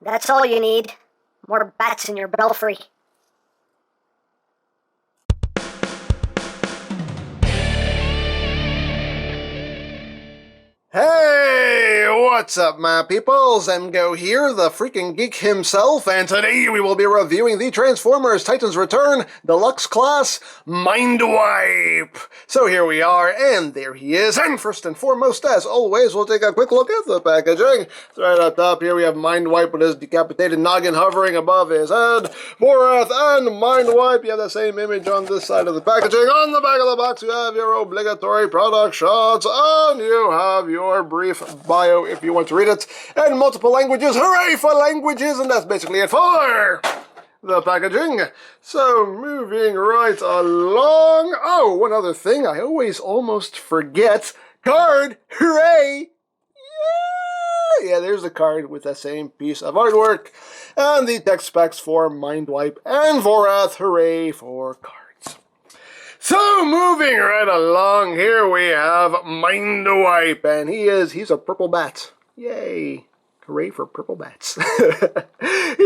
That's all you need. More bats in your belfry. Hey, what's up, my peoples? EmGo here, the freaking geek himself, and today we will be reviewing the Transformers Titans Return Deluxe Class MINDWIPE. So here we are, and there he is, and first and foremost, as always, we'll take a quick look at the packaging. So right up top here we have MINDWIPE with his decapitated noggin hovering above his head. Vorath and MINDWIPE, you have the same image on this side of the packaging. On the back of the box you have your obligatory product shots, and you have your brief bio if you want to read it, and multiple languages. Hooray for languages! And that's basically it for the packaging. So moving right along. Oh, one other thing I always almost forget. Card! Hooray! Yeah, there's the card with that same piece of artwork. And the text specs for MINDWIPE and Vorath. Hooray for cards. So, moving right along, here we have MINDWIPE, and he's a purple bat. Yay. Hooray for purple bats. He's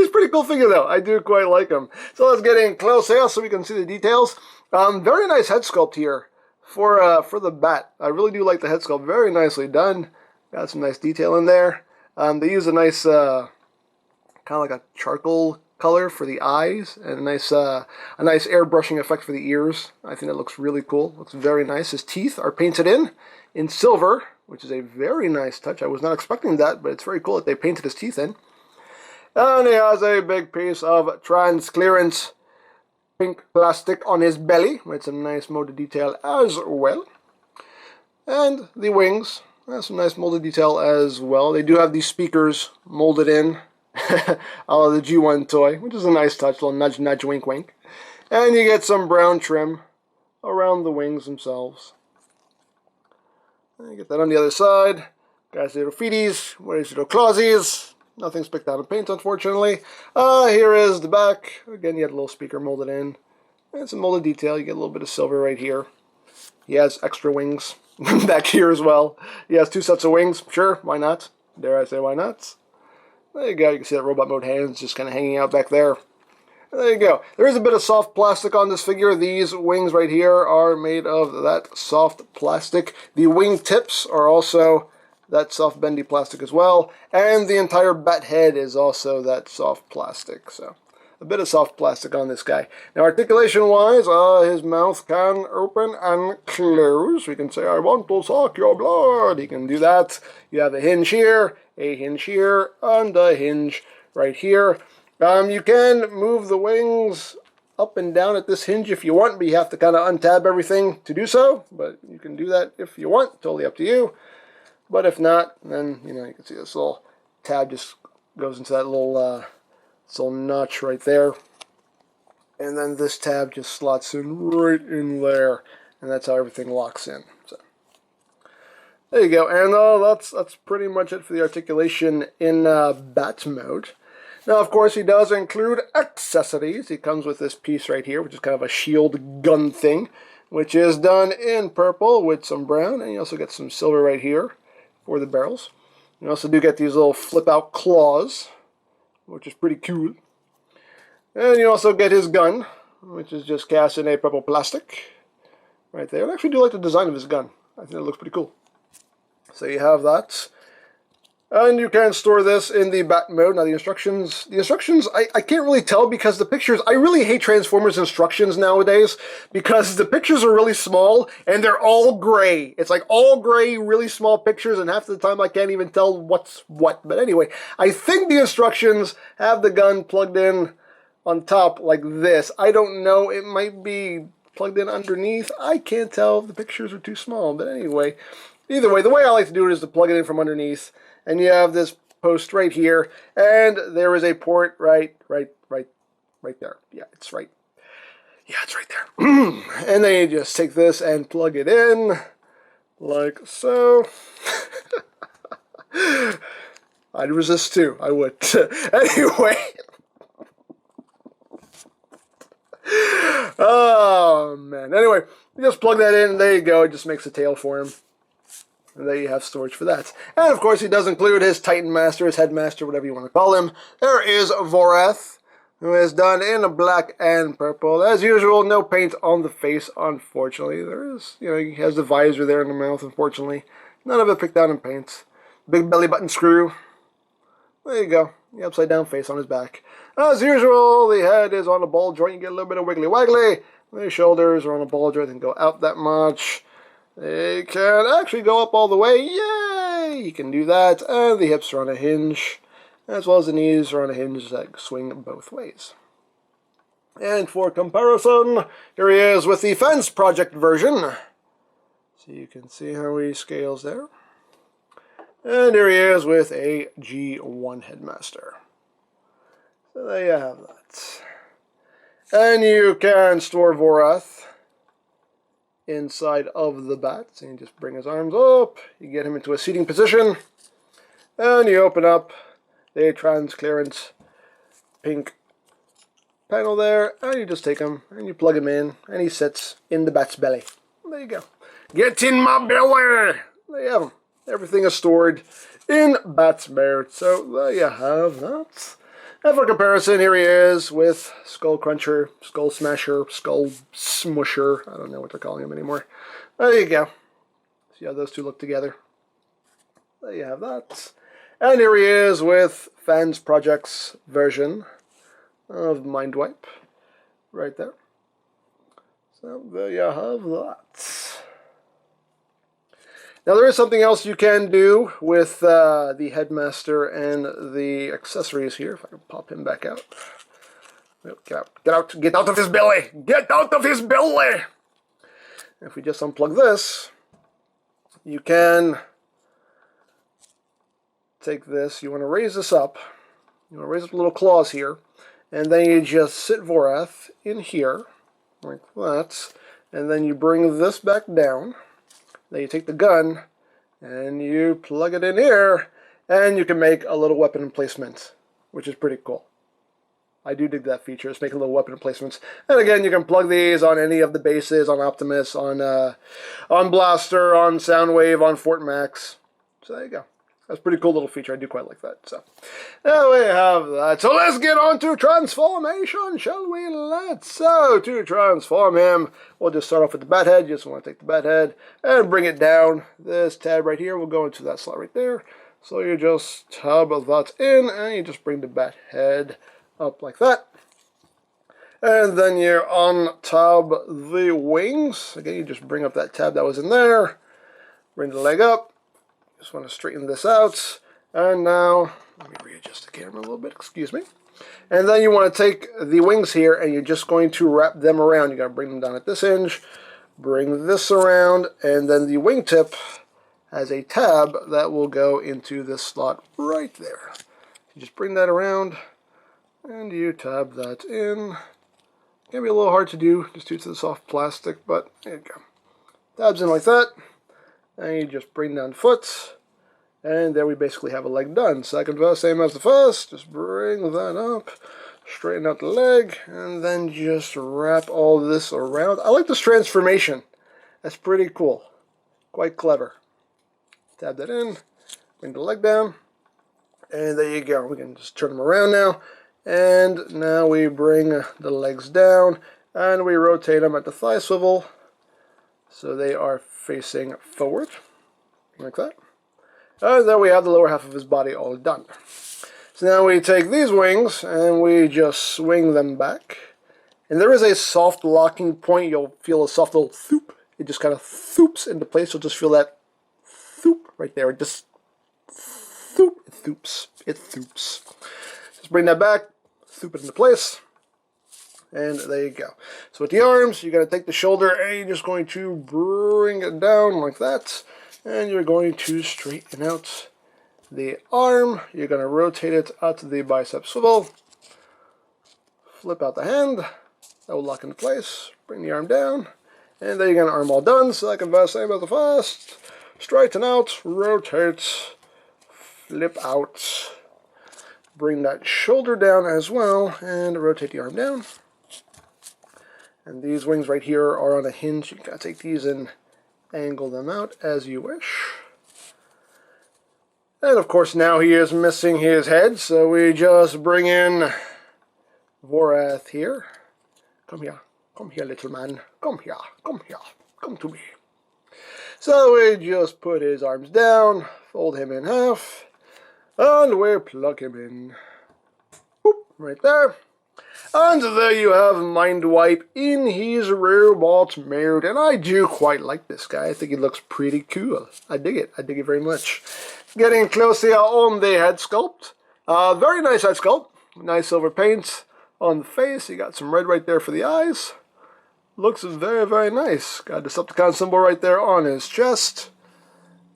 a pretty cool figure, though. I do quite like him. So let's get in close here so we can see the details. Very nice head sculpt here for the bat. I really do like the head sculpt. Very nicely done. Got some nice detail in there. They use a nice, kind of like a charcoal color for the eyes, and a nice airbrushing effect for the ears. I think it looks really cool. Looks very nice. His teeth are painted in silver, which is a very nice touch. I was not expecting that, but it's very cool that they painted his teeth in. And he has a big piece of transclearance pink plastic on his belly, with some nice molded detail as well. And the wings have some nice molded detail as well. They do have these speakers molded in. All of the G1 toy, which is a nice touch, little nudge nudge wink wink. And you get some brown trim around the wings themselves. And you get that on the other side. Got his little feeties, where his little clawsies. Nothing's picked out of paint, unfortunately. Here is the back. Again, you have a little speaker molded in. And some molded detail. You get a little bit of silver right here. He has extra wings back here as well. He has two sets of wings. Sure, why not? Dare I say why not? There you go. You can see that robot mode hands just kind of hanging out back there. There you go. There is a bit of soft plastic on this figure. These wings right here are made of that soft plastic. The wing tips are also that soft bendy plastic as well. And the entire bat head is also that soft plastic. So a bit of soft plastic on this guy. Now articulation-wise, his mouth can open and close. We can say, I want to suck your blood. He can do that. You have a hinge here, and a hinge right here. You can move the wings up and down at this hinge if you want, but you have to kind of untab everything to do so. But you can do that if you want, totally up to you. But if not, then, you can see this little tab just goes into that little notch right there. And then this tab just slots in right in there. And that's how everything locks in. So there you go, and that's pretty much it for the articulation in bat mode. Now, of course, he does include accessories. He comes with this piece right here, which is kind of a shield gun thing, which is done in purple with some brown, and you also get some silver right here for the barrels. You also do get these little flip-out claws, which is pretty cool. And you also get his gun, which is just cast in a purple plastic right there. I actually do like the design of his gun. I think it looks pretty cool. So you have that. And you can store this in the bat mode. Now the instructions, I can't really tell because the pictures, I really hate Transformers instructions nowadays because the pictures are really small and they're all gray. It's like all gray, really small pictures, and half the time I can't even tell what's what. But anyway, I think the instructions have the gun plugged in on top like this. I don't know, it might be plugged in underneath. I can't tell if the pictures are too small, but anyway. Either way, the way I like to do it is to plug it in from underneath, and you have this post right here, and there is a port right there. Yeah, it's right. Yeah, it's right there. And then you just take this and plug it in, like so. I'd resist too. I would. Anyway. Oh man. Anyway, you just plug that in, and there you go. It just makes a tail for him. And there you have storage for that. And of course, he does include his Titan Master, his Headmaster, whatever you want to call him. There is Vorath, who is done in black and purple. As usual, no paint on the face, unfortunately. There is, he has the visor there in the mouth, unfortunately. None of it picked out in paint. Big belly button screw. There you go. The upside down face on his back. As usual, the head is on a ball joint. You get a little bit of wiggly waggly. The shoulders are on a ball joint and go out that much. They can actually go up all the way. Yay! You can do that. And the hips are on a hinge, as well as the knees are on a hinge that swing both ways. And for comparison, here he is with the Fence Project version. So you can see how he scales there. And here he is with a G1 Headmaster. So there you have that. And you can store Vorath inside of the bat. So you just bring his arms up, you get him into a seating position, and you open up the transparent pink panel there, and you just take him and you plug him in, and he sits in the bat's belly. There you go. Get in my belly! There you have him. Everything is stored in bat's beard. So there you have that. And for comparison, here he is with Skull Cruncher, Skull Smasher, Skull Smusher. I don't know what they're calling him anymore. There you go. See how those two look together. There you have that. And here he is with Fans Project's version of MINDWIPE. Right there. So there you have that. Now there is something else you can do with the Headmaster and the accessories here. If I can pop him back out. Get out of his belly! Get out of his belly! If we just unplug this, you can take this. You want to raise this up. You want to raise up the little claws here. And then you just sit Vorath in here, like that. And then you bring this back down. Then you take the gun, and you plug it in here, and you can make a little weapon emplacement, which is pretty cool. I do dig that feature, just making little weapon emplacements. And again, you can plug these on any of the bases, on Optimus, on Blaster, on Soundwave, on Fort Max. So there you go. That's a pretty cool little feature. I do quite like that. So there we have that. So let's get on to transformation, shall we? So to transform him, we'll just start off with the bat head. You just want to take the bat head and bring it down. This tab right here will go into that slot right there. So you just tab that in, and you just bring the bat head up like that. And then you untab the wings. Again, you just bring up that tab that was in there. Bring the leg up. Just want to straighten this out. And now, let me readjust the camera a little bit, excuse me. And then you want to take the wings here and you're just going to wrap them around. You're going to bring them down at this hinge, bring this around, and then the wingtip has a tab that will go into this slot right there. You just bring that around and you tab that in. It can be a little hard to do just due to the soft plastic, but there you go. Tabs in like that. And you just bring down the foot, and there we basically have a leg done. Second verse, same as the first. Just bring that up, straighten out the leg, and then just wrap all this around. I like this transformation. That's pretty cool. Quite clever. Tab that in, bring the leg down, and there you go. We can just turn them around now. And now we bring the legs down, and we rotate them at the thigh swivel, so they are facing forward, like that. And then we have the lower half of his body all done. So now we take these wings and we just swing them back. And there is a soft locking point. You'll feel a soft little thoop. It just kind of thoops into place. You'll just feel that thoop right there. It just thoop. It thoops. It thoops. Just bring that back, thoop it into place. And there you go. So with the arms, you're going to take the shoulder and you're just going to bring it down like that. And you're going to straighten out the arm. You're going to rotate it out to the bicep swivel. Flip out the hand. That will lock into place. Bring the arm down. And then you're going to arm all done. Second verse, same as the first. Straighten out, rotate, flip out. Bring that shoulder down as well. And rotate the arm down. And these wings right here are on a hinge. You gotta take these and angle them out as you wish. And of course now he is missing his head, so we just bring in Vorath here. Come here, little man. Come here, come to me. So we just put his arms down, fold him in half, and we plug him in. Boop, right there. And there you have MINDWIPE in his robot mode, and I do quite like this guy. I think he looks pretty cool. I dig it very much. Getting close here on the head sculpt. Very nice head sculpt. Nice silver paint on the face. You got some red right there for the eyes. Looks very, very nice. Got the Decepticon symbol right there on his chest.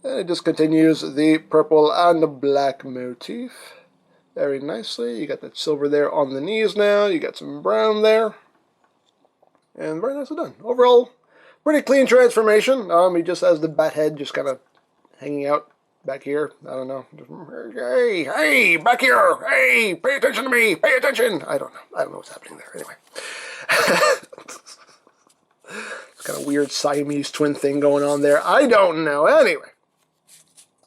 And it just continues the purple and the black motif very nicely. You got that silver there on the knees now. You got some brown there. And very nicely done. Overall, pretty clean transformation. He just has the bat head just kind of hanging out back here. I don't know. Hey, back here. Hey, pay attention to me. Pay attention. I don't know. I don't know what's happening there. Anyway. It's kind of weird Siamese twin thing going on there. I don't know. Anyway.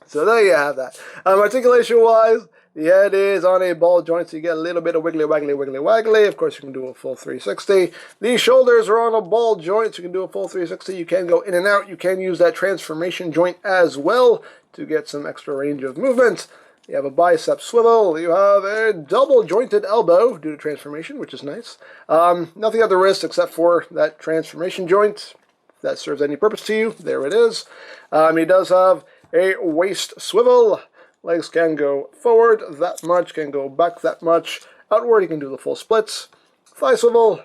So there you have that. Articulation-wise, the head is on a ball joint, so you get a little bit of wiggly, waggly, wiggly, waggly. Of course, you can do a full 360. The shoulders are on a ball joint, so you can do a full 360. You can go in and out. You can use that transformation joint as well to get some extra range of movement. You have a bicep swivel. You have a double jointed elbow due to transformation, which is nice. Nothing at the wrist except for that transformation joint. If that serves any purpose to you, there it is. He does have a waist swivel. Legs can go forward that much, can go back that much. Outward, you can do the full splits. Thigh swivel.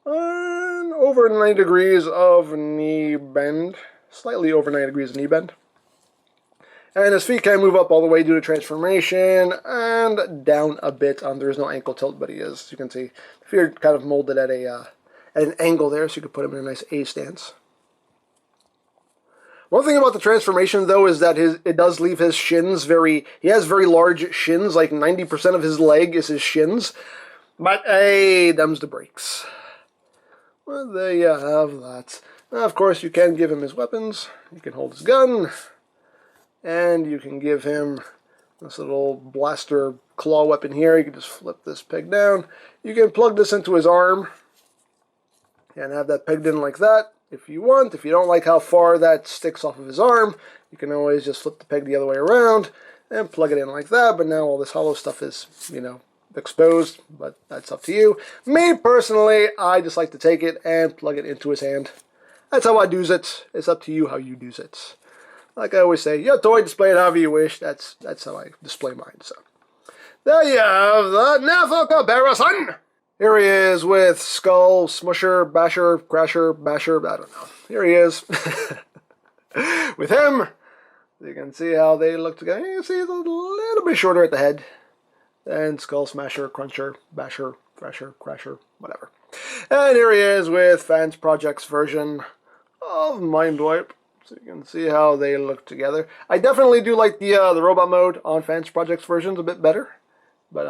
And over 90 degrees of knee bend. Slightly over 90 degrees of knee bend. And his feet can move up all the way due to transformation and down a bit. There is no ankle tilt, but he is. As you can see, the feet are kind of molded at an angle there, so you can put him in a nice A stance. One thing about the transformation, though, is that it does leave his shins he has very large shins, like 90% of his leg is his shins. But, hey, them's the breaks. Well, there you have that. Now, of course, you can give him his weapons. You can hold his gun. And you can give him this little blaster claw weapon here. You can just flip this peg down. You can plug this into his arm and have that pegged in like that. If you want. If you don't like how far that sticks off of his arm, you can always just flip the peg the other way around and plug it in like that. But now all this hollow stuff is, exposed, but that's up to you. Me, personally, I just like to take it and plug it into his hand. That's how I do it. It's up to you how you do it. Like I always say, your toy, display it however you wish. That's how I display mine. So there you have that. Now for comparison. Here he is with Skull, Smusher, Basher, Crasher, Basher, I don't know. Here he is. With him, you can see how they look together. You can see he's a little bit shorter at the head than Skull, Smasher, Cruncher, Basher, Thrasher, Crasher, whatever. And here he is with Fans Project's version of MINDWIPE. So you can see how they look together. I definitely do like the robot mode on Fans Project's versions a bit better. But,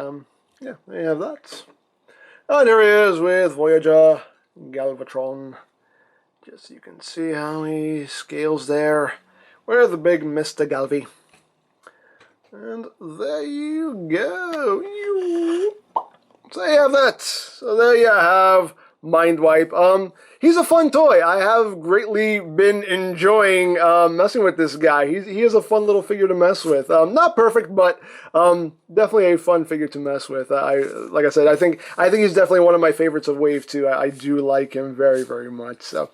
yeah, there you have that. And here he is with Voyager, Galvatron. Just so you can see how he scales there. Where the big Mr. Galvi. And there you go. So you have that. So there you have MINDWIPE. He's a fun toy. I have greatly been enjoying messing with this guy. He is a fun little figure to mess with. Not perfect, but definitely a fun figure to mess with. Like I said, I think he's definitely one of my favorites of Wave 2. I do like him very, very much. So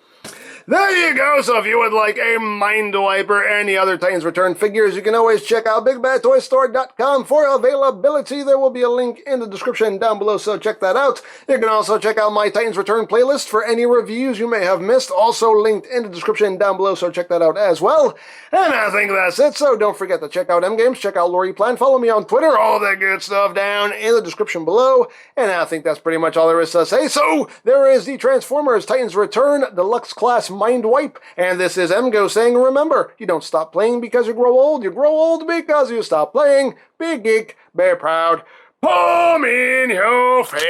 there you go. So if you would like a MINDWIPE or any other Titans Return figures, you can always check out BigBadToyStore.com for availability. There will be a link in the description down below, so check that out. You can also check out my Titans Return playlist for any reviews you may have missed. Also linked in the description down below, so check that out as well. And I think that's it, so don't forget to check out MGames, check out Lori Plan, follow me on Twitter, all that good stuff down in the description below. And I think that's pretty much all there is to say. So there is the Transformers Titans Return Deluxe Class MINDWIPE, and this is EmGo's saying, remember, you don't stop playing because you grow old because you stop playing. Big geek, be proud, palm in your face.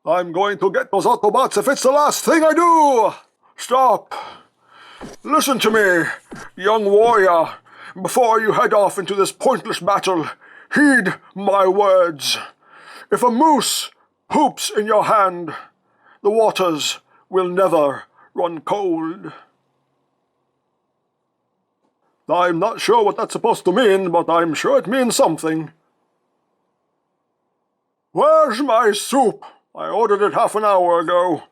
I'm going to get those Autobots if it's the last thing I do. Stop. Listen to me, young warrior. Before you head off into this pointless battle, heed my words. If a moose poops in your hand, the waters will never run cold. I'm not sure what that's supposed to mean, but I'm sure it means something. Where's my soup? I ordered it half an hour ago.